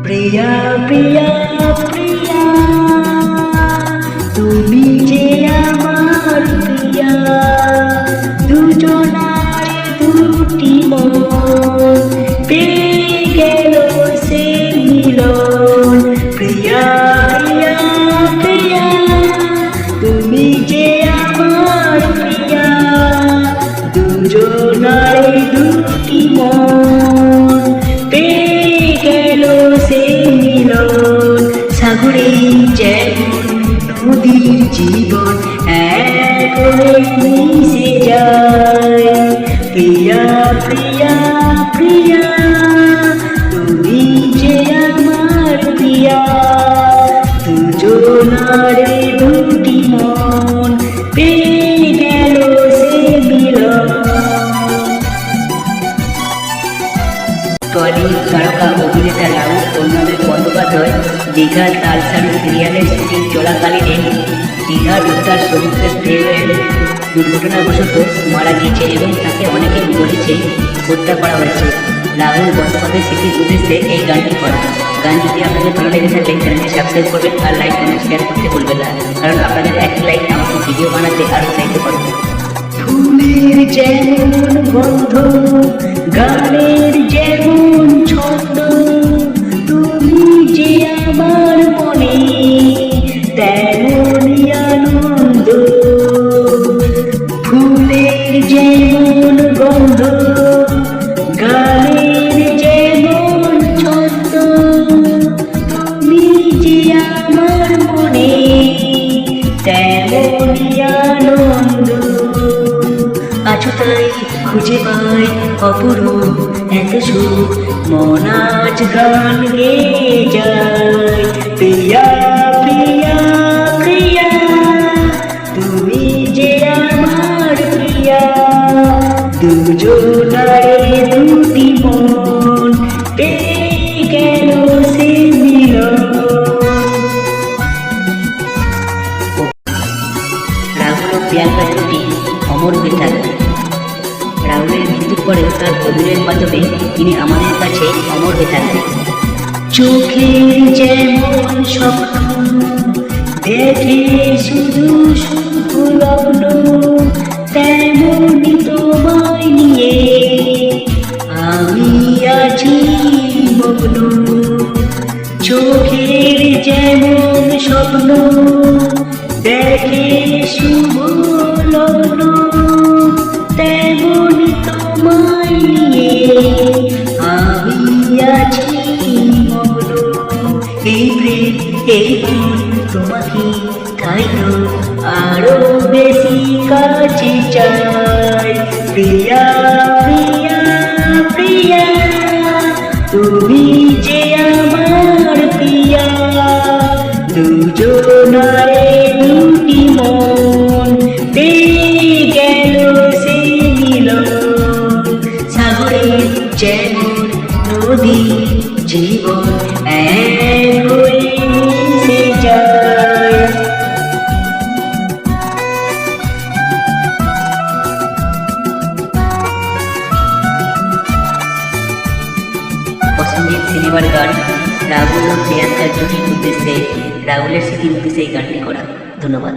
প্রিয়া প্রিয়া প্রিয়া তুমি যে আমার প্রিয়া, দুজনার দুটি মন পেয়ে গেল সে মিলন। প্রিয়া প্রিয়া প্রিয়া তুমি যে আমার প্রিয়া, দুজনার দুটি মন পেয়ে গেল সে মিলন। সাগরে যেমন নদীর জীবন এক হয়ে মিশে যায়। প্রিয়া প্রিয়া প্রিয়া তুমি যে আমার প্রিয়া, দুজনার দুটি মন পেয়ে গেল সে মিলন। টলিউড তারকা অভিনেতা রাহুল অন্যদের বন্দ্যোপাধ্যায় দীঘার তালসারি সিরিয়ালের শুটিং চলাকালীন দীঘার উত্তাল সমুদ্রের ঢেউয়ে দুর্ঘটনাবশত মারা গিয়েছে এবং তাকে অনেকে বলেছে হত্যা করা হয়েছে। রাহুল বন্দ্যোপাধ্যায় স্মৃতির উদ্দেশ্যে এই গানটি করা। গান যদি আপনাদের ভালো লেগে থাকে চ্যানেলটি সাবস্ক্রাইব করবেন আর লাইক কমেন্ট শেয়ার করতে ভুলবেন না, কারণ আপনাদের একটি লাইক আমাকে ভিডিও বানাতে আরও উৎসাহিত করবে। ফুলের যেমন গন্ধ, গানের যেমন ছন্দ, তুমি যে আমার মনে তেমনই আনন্দ। ফুলের যেমন গন্ধ, গানের যেমন ছন্দ, তুমি যে আমার মনে তেমনই আনন্দ। আছো তাই খুঁজে পাই অপরূপ এত সুখ, মন আজ গান গেয়ে যায়। প্রিয়া প্রিয়া প্রিয়া তুমি যে আমার প্রিয়া, দুজনার দুটি মন পেয়ে গেল সে মিলন। রাহুল ও প্রিয়াঙ্কার জুটি অমর হয়ে থাকবে। রাহুলের মৃত্যুর পরেও তার অভিনয়ের মাধ্যমে তিনি আমাদের কাছে অমর হয়ে থাকবেন। চোখের যেমন স্বপ্ন দেখে শুধু শুধু লগ্ন, তেমনই তোমায় নিয়ে আমি আছি মগ্ন। চোখের যেমন স্বপ্ন দেখে শুভ লগ্ন, তেমনই তোমায় নিয়ে আমি আছি মগ্ন। এই প্রেম এই ফুল তোমাকে তাই তো আরো বেশি কাছে চাই। প্রিয়া প্রিয়া প্রিয়া তুমি যে আমার প্রিয়া, দুজনার দুটি মন পেয়ে গেল সে মিলন। সাগরের যেমন নদী জীবন এক হয়ে মিশে যায়। পছন্দের সিনেমার গান রাহুল ও প্রিয়াঙ্কার জুটির উদ্দেশ্যে, রাহুলের স্মৃতির উদ্দেশ্যে এই গানটি করা। ধন্যবাদ।